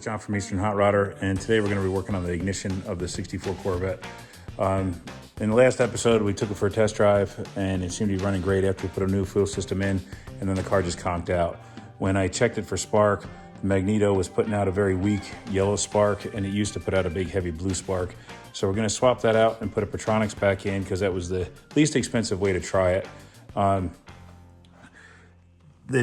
John from Eastern Hot Rodder, and today we're going to be working on the ignition of the 64 Corvette. In the last episode, we took it for a test drive, and it seemed to be running great after we put a new fuel system in, and then the car just conked out. When I checked it for spark, the magneto was putting out a very weak yellow spark, and it used to put out a big heavy blue spark. So we're going to swap that out and put a Pertronix back in, because that was the least expensive way to try it. The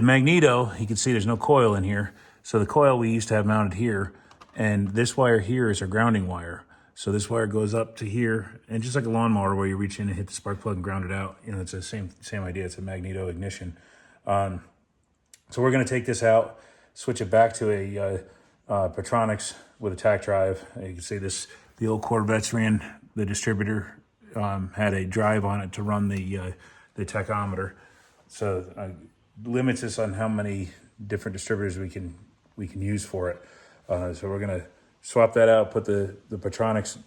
magneto, you can see there's no coil in here. So the coil we used to have mounted here, and this wire here is our grounding wire. So this wire goes up to here, and just like a lawnmower where you reach in and hit the spark plug and ground it out, you know, it's the same idea. It's a magneto ignition. So we're going to take this out, switch it back to a Pertronix with a tach drive. You can see this, the old Corvettes ran the distributor, had a drive on it to run the tachometer. So limits us on how many different distributors we can use for it. So we're gonna swap that out, put the Pertronix,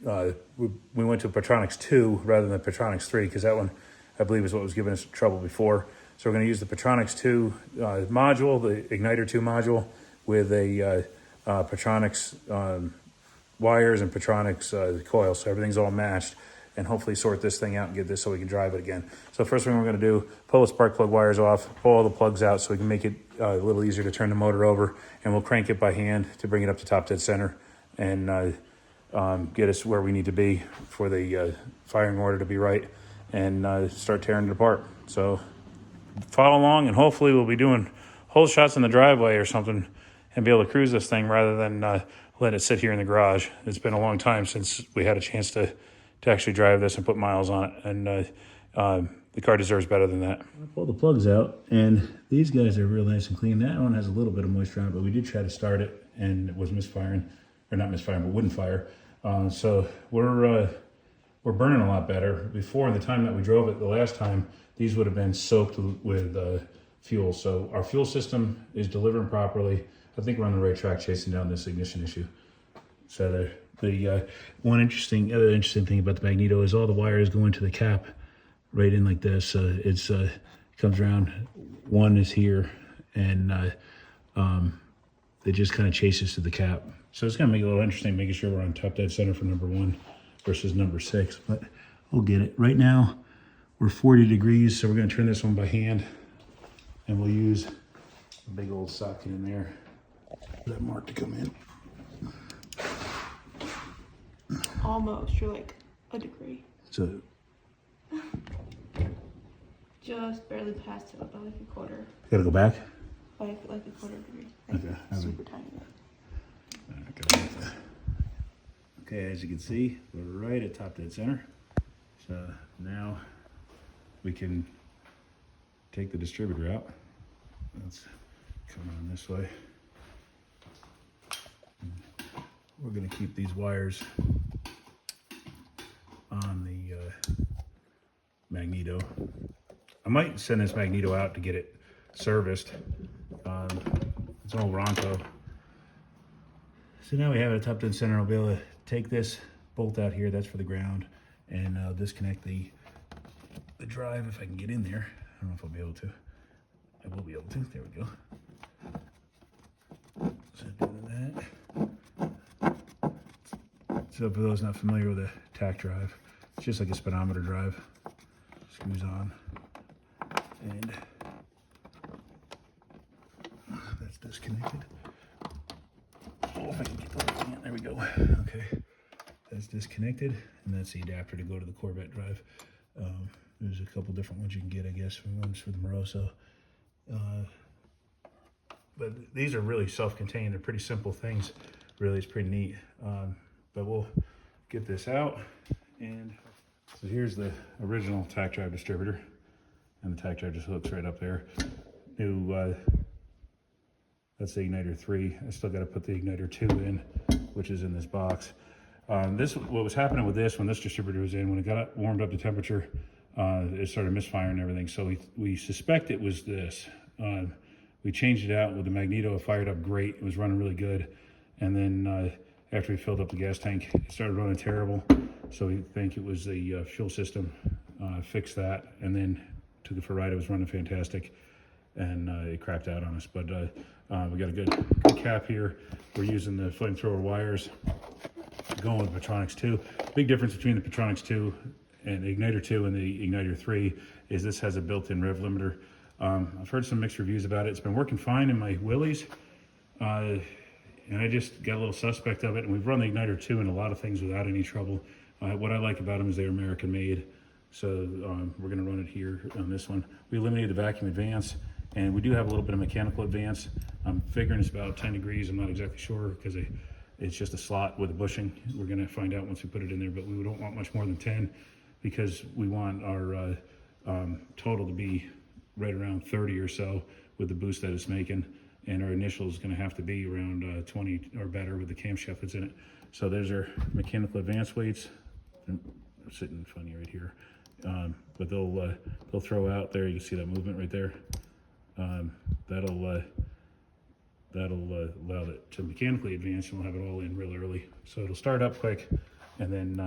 we went to Pertronix 2 rather than the Pertronix 3, because that one I believe is what was giving us trouble before. So we're gonna use the Pertronix 2 module, the Ignitor 2 module, with a Pertronix wires and Pertronix coil, so everything's all matched, and hopefully sort this thing out and get this so we can drive it again. So first thing we're gonna do, pull the spark plug wires off, pull all the plugs out so we can make it a little easier to turn the motor over, and we'll crank it by hand to bring it up to top dead center and get us where we need to be for the firing order to be right, and start tearing it apart. So follow along, and hopefully we'll be doing whole shots in the driveway or something and be able to cruise this thing rather than let it sit here in the garage. It's been a long time since we had a chance to actually drive this and put miles on it, and the car deserves better than that. I pulled the plugs out, and these guys are real nice and clean. That one has a little bit of moisture on it, but we did try to start it, and it was misfiring, or not misfiring, but wouldn't fire. So we're burning a lot better. Before, the time that we drove it the last time, these would have been soaked with fuel. So our fuel system is delivering properly. I think we're on the right track chasing down this ignition issue. So the other interesting thing about the magneto is all the wires go into the cap right in like this. It comes around, one is here, and it just kind of chases to the cap. So it's gonna make it a little interesting, making sure we're on top dead center for number 1 versus number 6, but we'll get it. Right now, we're 40 degrees, so we're gonna turn this one by hand, and we'll use a big old socket in there for that mark to come in. Almost, you're like a degree. So just barely past it, about like a quarter. Gotta go back? Like a quarter degree. Like Okay. super tiny. Okay, as you can see, we're right at top dead center. So now we can take the distributor out. Let's come on this way. We're gonna keep these wires on the magneto. I might send this magneto out to get it serviced. It's all Ronco. So now we have it at top dead center. I'll be able to take this bolt out here, that's for the ground, and disconnect the drive if I can get in there. I don't know if I'll be able to. I will be able to. There we go. So doing that. So for those not familiar with a tach drive, it's just like a speedometer drive. Screws on, and that's disconnected. Oh, if I can get the whole thing, there we go. Okay, that's disconnected, and that's the adapter to go to the Corvette drive. There's a couple different ones you can get, I guess. One's for the Moroso. But these are really self-contained. They're pretty simple things. Really, it's pretty neat. But we'll get this out, and so here's the original tach drive distributor, and the tach drive just hooks right up there. New, that's the Ignitor 3. I still got to put the Ignitor 2 in, which is in this box. What was happening with this, when this distributor was in, when it got warmed up to temperature, it started misfiring and everything. So we suspect it was this. We changed it out with the magneto. It fired up great. It was running really good, and then after we filled up the gas tank, it started running terrible. So we think it was the fuel system. Fixed that, and then took it for a ride. It was running fantastic. and it crapped out on us. But we got a good cap here. We're using the flamethrower wires, going with Pertronix II. Big difference between the Pertronix II and the Ignitor II and the Ignitor III is this has a built-in rev limiter. I've heard some mixed reviews about it. It's been working fine in my Willys, and I just got a little suspect of it. And we've run the Ignitor II in a lot of things without any trouble. What I like about them is they're American made. So we're gonna run it here on this one. We eliminated the vacuum advance, and we do have a little bit of mechanical advance. I'm figuring it's about 10 degrees. I'm not exactly sure because it's just a slot with a bushing. We're gonna find out once we put it in there, but we don't want much more than 10 because we want our total to be right around 30 or so with the boost that it's making. And our initial is gonna have to be around 20 or better with the camshaft that's in it. So there's our mechanical advance weights. They're sitting in front of you right here. But they'll throw out there. You can see that movement right there. That'll allow it to mechanically advance, and we'll have it all in real early. So it'll start up quick, and then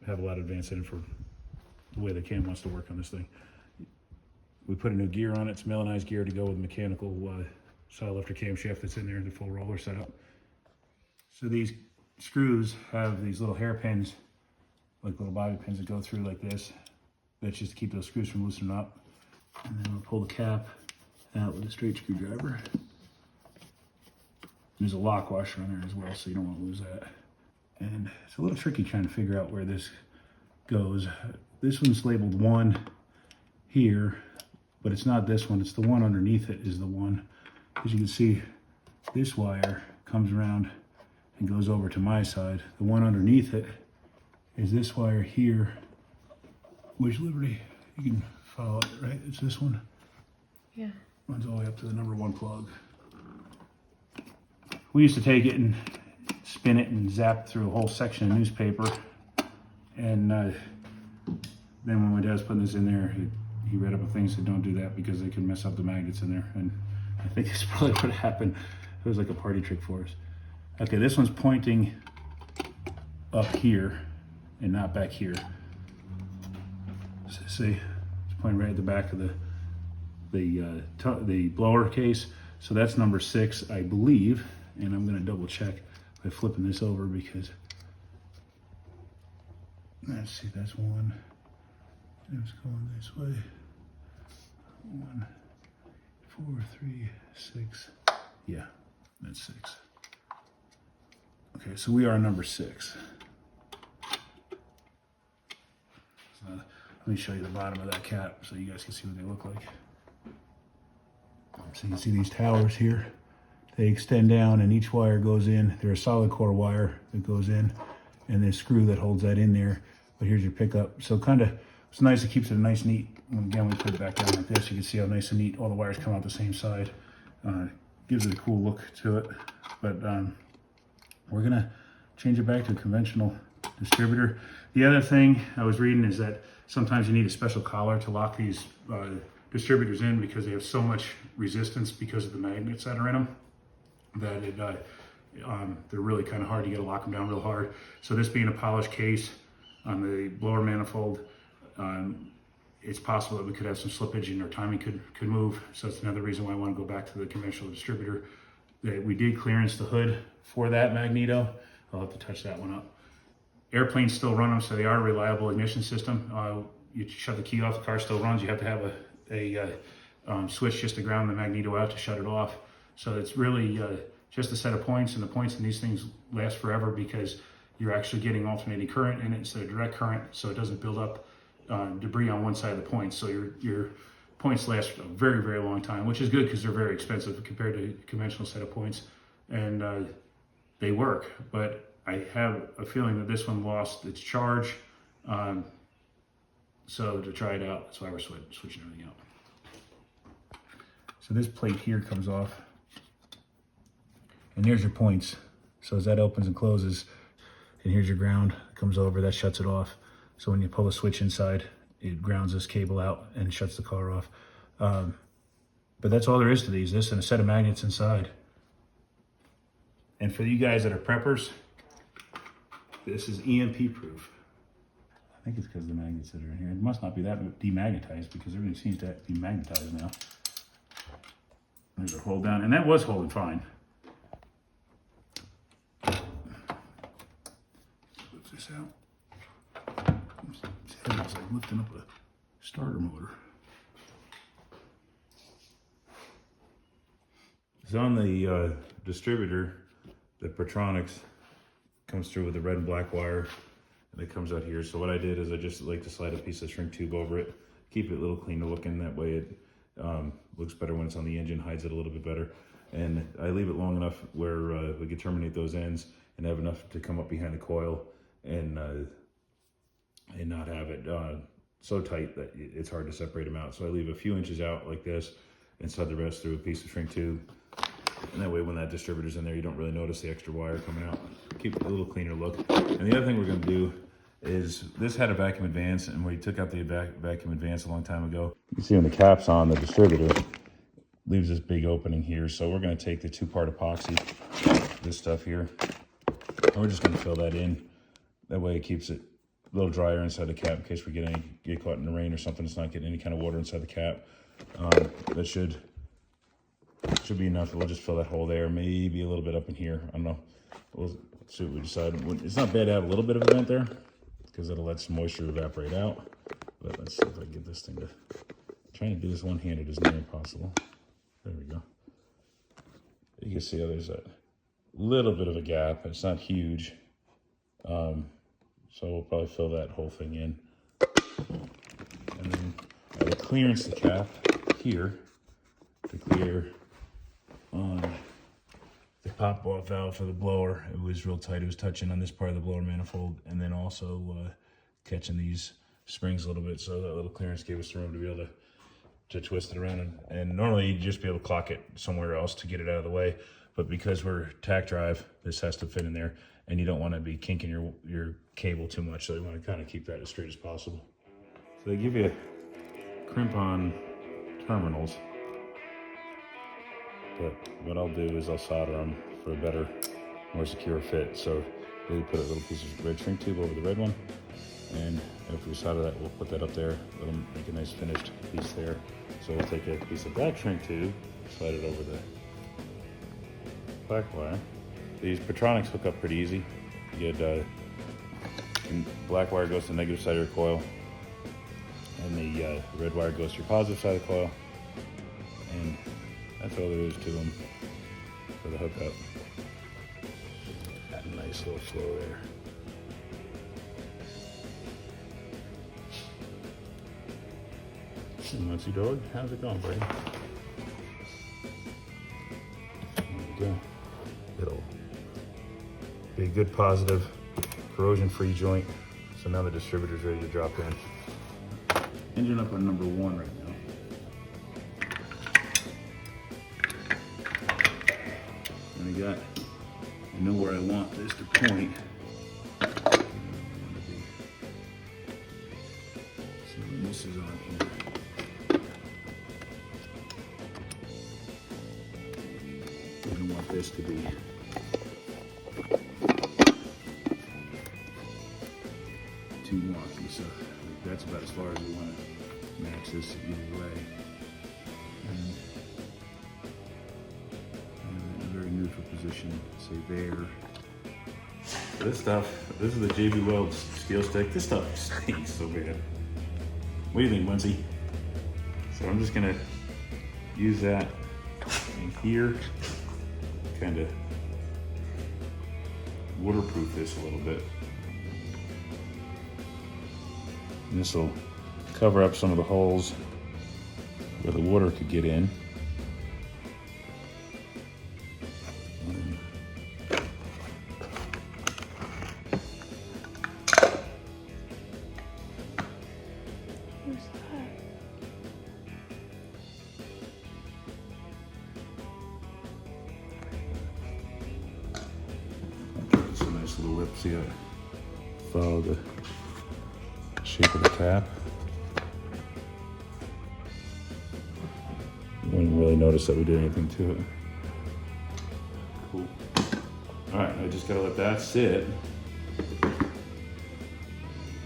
have a lot of advance in it for the way the cam wants to work on this thing. We put a new gear on it. It's melanized gear to go with mechanical saw lifter camshaft that's in there, the full roller setup. So these screws have these little hairpins, like little bobby pins that go through like this. That's just to keep those screws from loosening up. And then we'll pull the cap out with a straight screwdriver. There's a lock washer on there as well, so you don't want to lose that. And it's a little tricky trying to figure out where this goes. This one's labeled 1 here, but it's not this one. It's the one underneath it is the one. As you can see, this wire comes around and goes over to my side. The one underneath it is this wire here, which Liberty, you can follow it, right? It's this one. Yeah. Runs all the way up to the number 1 plug. We used to take it and spin it and zap through a whole section of newspaper. And then when my dad was putting this in there, he read up on things that don't do that because they can mess up the magnets in there. And I think that's probably what happened. It was like a party trick for us. Okay, this one's pointing up here and not back here. So see, it's pointing right at the back of the blower case. So that's number 6, I believe. And I'm gonna double check by flipping this over because, let's see, that's 1. It's going this way. 1, 4, 3, 6. Yeah, that's 6. Okay, so we are number 6. So let me show you the bottom of that cap so you guys can see what they look like. So you can see these towers here. They extend down and each wire goes in. They're a solid core wire that goes in and this screw that holds that in there. But here's your pickup. So kind of, it's nice, it keeps it nice and neat. And again, we put it back down like this. You can see how nice and neat all the wires come out the same side. Gives it a cool look to it. But we're gonna change it back to a conventional distributor. The other thing I was reading is that sometimes you need a special collar to lock these distributors in because they have so much resistance because of the magnets that are in them that they're really kind of hard. You got to lock them down real hard. So this being a polished case on the blower manifold, it's possible that we could have some slippage and our timing could move. So that's another reason why I want to go back to the conventional distributor. We did clearance the hood for that magneto. I'll have to touch that one up. Airplanes still run them, so they are a reliable ignition system. You shut the key off, the car still runs. You have to have a switch just to ground the magneto out to shut it off. So it's really just a set of points, and the points in these things last forever because you're actually getting alternating current in it instead of direct current, so it doesn't build up debris on one side of the points. So your points last a very, very long time, which is good because they're very expensive compared to a conventional set of points. And they work, but I have a feeling that this one lost its charge. So to try it out, that's why we're switching everything out. So this plate here comes off, and there's your points. So as that opens and closes, and here's your ground, it comes over, that shuts it off. So when you pull the switch inside, it grounds this cable out and shuts the car off. But that's all there is to these, this and a set of magnets inside. And for you guys that are preppers, this is EMP proof. I think it's because of the magnets that are in here. It must not be that demagnetized because everything seems to be magnetized now. There's a hold down, and that was holding fine. Lift this out. It's like lifting up a starter motor. It's on the distributor. The Pertronix comes through with the red and black wire, and it comes out here. So what I did is I just like to slide a piece of shrink tube over it, keep it a little cleaner looking. That way it looks better when it's on the engine, hides it a little bit better. And I leave it long enough where we can terminate those ends and have enough to come up behind the coil and not have it so tight that it's hard to separate them out. So I leave a few inches out like this and slide the rest through a piece of shrink tube. And that way when that distributor's in there, you don't really notice the extra wire coming out. Keep it a little cleaner look. And the other thing we're gonna do is, this had a vacuum advance, and we took out the vacuum advance a long time ago. You can see when the cap's on, the distributor leaves this big opening here. So we're gonna take the 2-part epoxy, this stuff here, and we're just gonna fill that in. That way it keeps it a little drier inside the cap in case we get caught in the rain or something. It's not getting any kind of water inside the cap. That should be enough. We'll just fill that hole there, maybe a little bit up in here. I don't know. We'll see what we decide. It's not bad to have a little bit of a vent there because it'll let some moisture evaporate out. But let's see if I can get this thing to... Trying to do this one-handed is nearly impossible. There we go. You can see how there's a little bit of a gap. It's not huge. So we'll probably fill that whole thing in. And then I will clearance the cap here to clear on the pop-off valve for the blower. It was real tight. It was touching on this part of the blower manifold, and then also catching these springs a little bit. So that little clearance gave us the room to be able to twist it around. And normally you'd just be able to clock it somewhere else to get it out of the way. But because we're tach drive, this has to fit in there, and you don't want to be kinking your cable too much. So you want to kind of keep that as straight as possible. So they give you crimp-on terminals. But what I'll do is I'll solder them for a better, more secure fit. So we put a little piece of red shrink tube over the red one, and if we solder that, we'll put that up there. It'll make a nice finished piece there. So we'll take a piece of black shrink tube, slide it over the black wire. These Pertronix hook up pretty easy. You get black wire goes to the negative side of your coil, and the red wire goes to your positive side of the coil, and that's all there is to them for the hookup. Got a nice little flow there. Muncie dog, how's it going, buddy? There we go. It'll be a good positive corrosion-free joint. So now the distributor's ready to drop in. Engine up on number 1 right now. And I know where I want this to point. So when this is on here, I don't want this to be too wonky, so that's about as far as we want to match this either way. And in a very neutral position, say there. This stuff, this is the JB Weld steel stick. This stuff stinks so bad. What do you think, Muncie? So I'm just gonna use that in here, kind of waterproof this a little bit. And this will cover up some of the holes where the water could get in. Who's that? It's a nice little lip. See how I follow the shape of the cap. You wouldn't really notice that we did anything to it. Cool. All right, I just gotta let that sit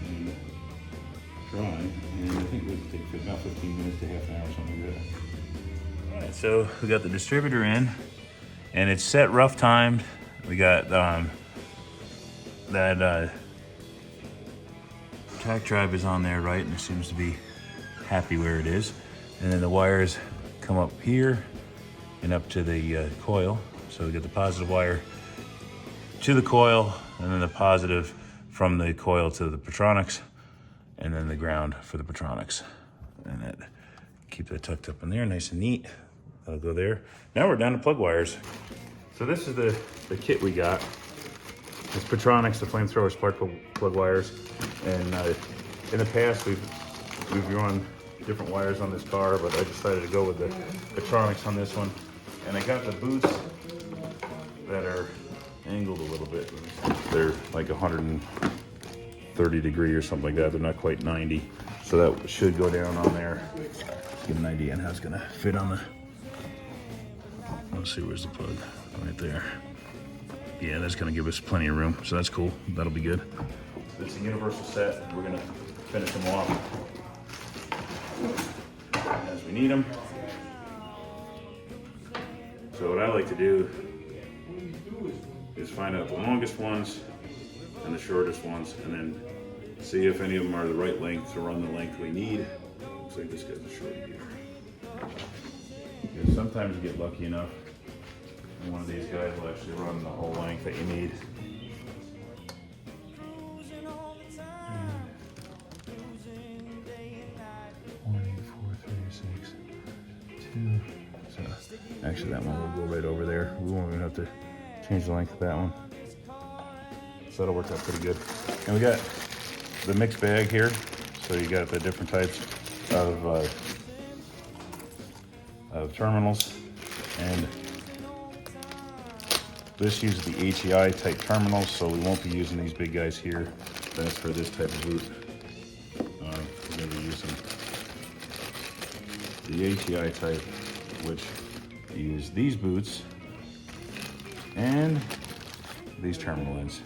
and dry, and I think it would take about 15 minutes to half an hour or something like that. Alright, so we got the distributor in, and it's set rough timed. We got that tach drive is on there, right? And it seems to be happy where it is. And then the wires come up here and up to the coil. So we get the positive wire to the coil, and then the positive from the coil to the Pertronix, and then the ground for the Pertronix. And that, keep that tucked up in there, nice and neat. That'll go there. Now we're down to plug wires. So this is the kit we got. It's Pertronix, the flamethrower spark plug wires. And in the past, we've run different wires on this car, but I decided to go with the Pertronix on this one. And I got the boots that are angled a little bit. They're like 130 degree or something like that. They're not quite 90. So that should go down on there. Get an idea on how it's gonna fit on the, let's see, where's the plug? Right there. Yeah, that's gonna give us plenty of room. So that's cool, that'll be good. It's a universal set. We're gonna finish them off as we need them. So what I like to do is find out the longest ones and the shortest ones, and then see if any of them are the right length to run the length we need. Looks like this guy's a short here. Because sometimes you get lucky enough, and one of these guys will actually run the whole length that you need. Actually, that one will go right over there. We won't even have to change the length of that one. So that'll work out pretty good. And we got the mixed bag here. So you got the different types of terminals. And this uses the HEI type terminals, so we won't be using these big guys here. That's for this type of boot. We're going to be using the HEI type, which use these boots and these terminal ends.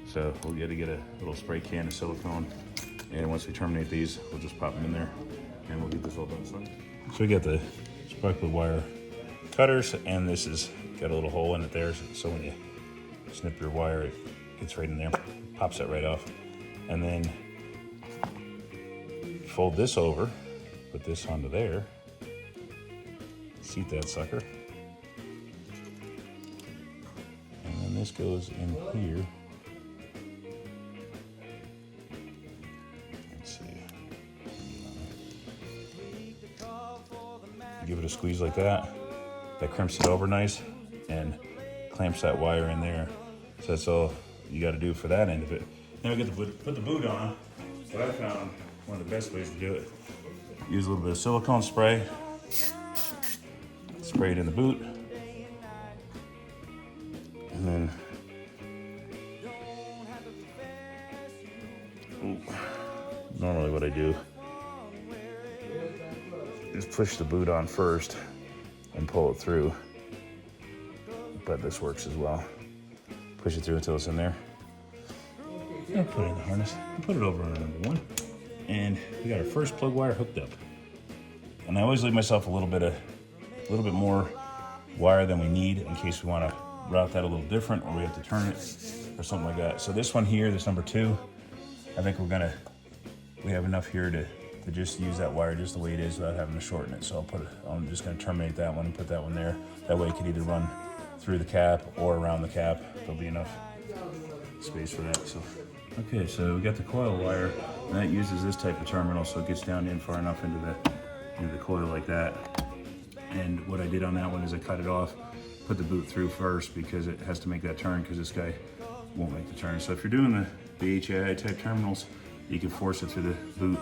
So we'll get a little spray can of silicone, and once we terminate these, we'll just pop them in there, and we'll get this all done. So we got the spark plug wire cutters, and this has got a little hole in it there, so when you snip your wire, it gets right in there, pops that right off. And then fold this over, put this onto there, seat that sucker. And then this goes in here. Let's see. Give it a squeeze like that. That crimps it over nice and clamps that wire in there. So that's all you got to do for that end of it. Now we get to put the boot on. What I found one of the best ways to do it. Use a little bit of silicone spray. Spray it in the boot, and then normally what I do is push the boot on first and pull it through, but this works as well. Push it through until it's in there. I'll put it in the harness and put it over on number one, and we got our first plug wire hooked up. And I always leave myself a little bit more wire than we need in case we want to route that a little different, or we have to turn it or something like that. So this one here, this number 2, I think we have enough here to just use that wire just the way it is without having to shorten it. So I'm just going to terminate that one and put that one there. That way it could either run through the cap or around the cap. There'll be enough space for that. So okay, so we got the coil wire, and that uses this type of terminal, so it gets down in far enough into the coil like that. And what I did on that one is I cut it off, put the boot through first because it has to make that turn, because this guy won't make the turn. So if you're doing the HEI type terminals, you can force it through the boot.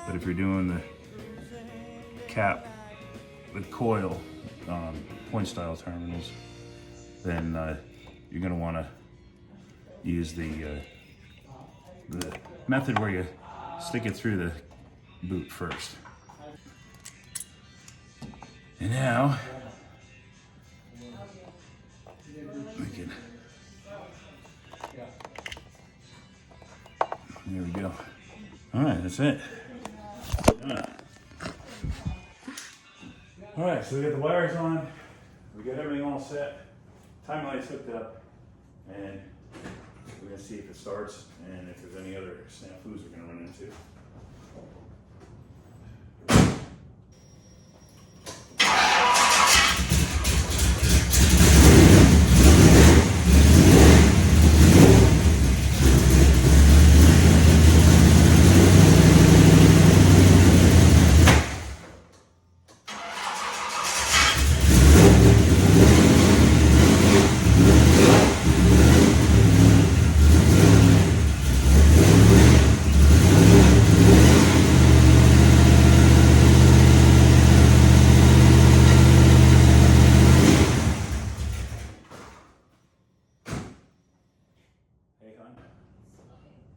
But if you're doing the cap, the coil, point style terminals, then you're gonna wanna use the method where you stick it through the boot first. And now, there we go. All right, that's it. All right, right, so we got the wires on, we got everything all set, time light's hooked up, and we're gonna see if it starts and if there's any other snafus we're gonna run into.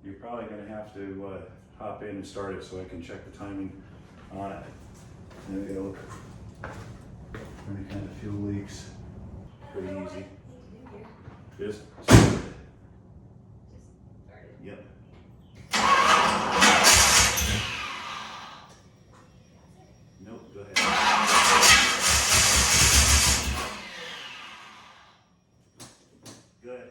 You're probably going to have to hop in and start it so I can check the timing on it. And then we gotta look for any kind of fuel leaks. Pretty easy. Just start it. Yep. Nope, go ahead. Good.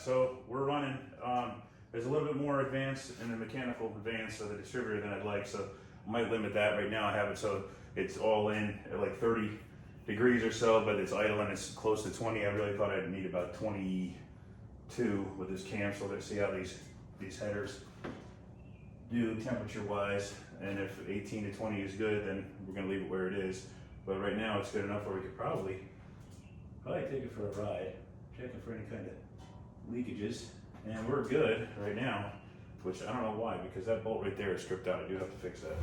So we're running, there's a little bit more advanced in the mechanical advance of the distributor than I'd like, so I might limit that. Right now I have it so it's all in at like 30 degrees or so, but it's idle and it's close to 20. I really thought I'd need about 22 with this cam, so let's see how these headers do temperature wise, and if 18 to 20 is good, then we're gonna leave it where it is. But right now it's good enough where we could probably take it for a ride, checking for any kind of leakages, and we're good right now, which I don't know why, because that bolt right there is stripped out. I do have to fix that.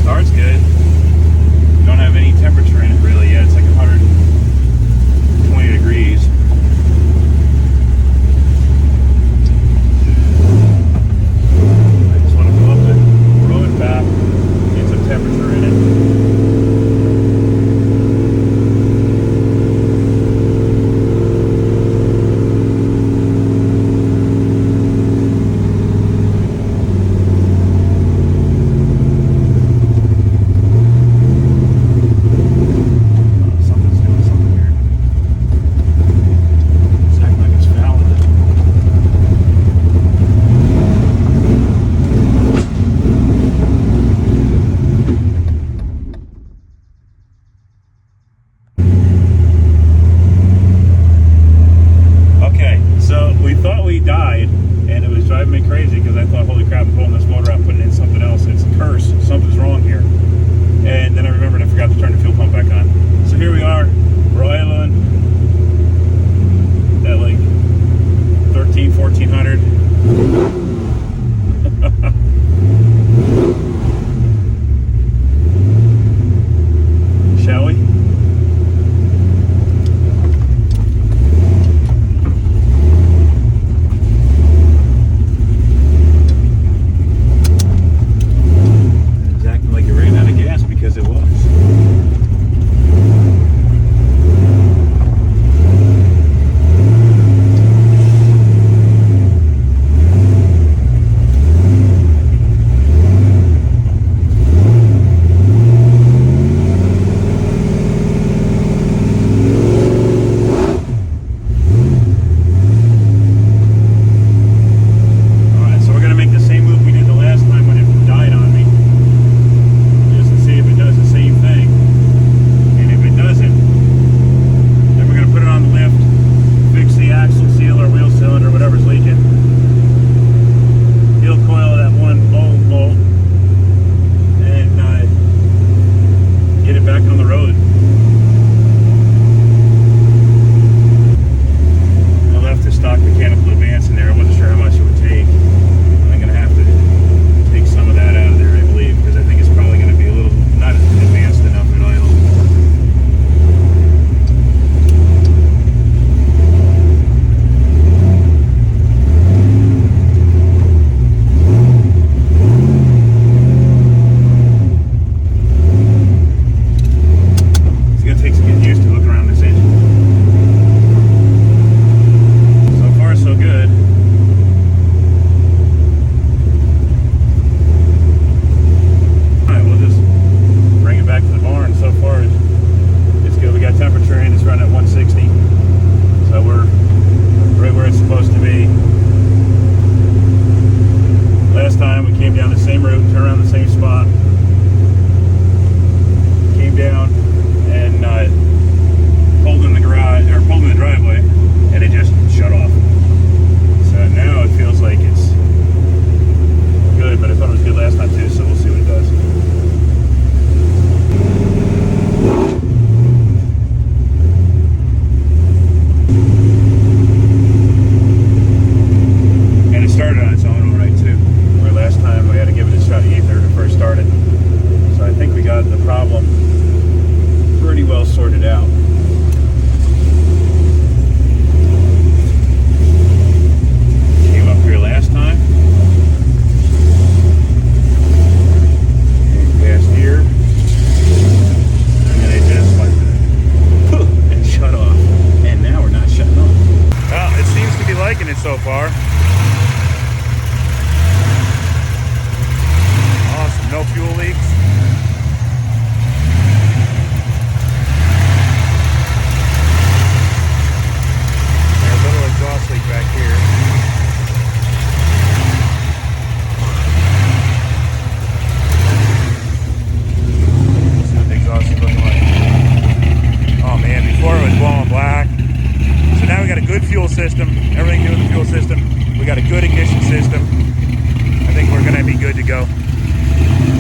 Starts good. Don't have any temperature in it really yet. It's like 120 degrees. I just want to go up and roll it back, get some temperature in it.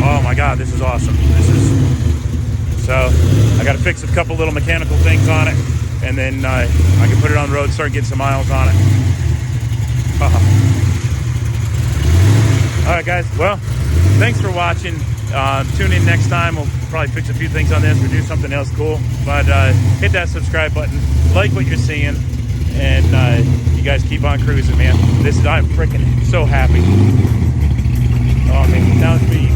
Oh my God, this is awesome. This is, so I got to fix a couple little mechanical things on it, and then I can put it on the road and start getting some miles on it. All right, guys. Well, thanks for watching. Tune in next time. We'll probably fix a few things on this or do something else cool. But hit that subscribe button, like what you're seeing, and you guys keep on cruising, man. I'm freaking so happy. Oh man, now it's me.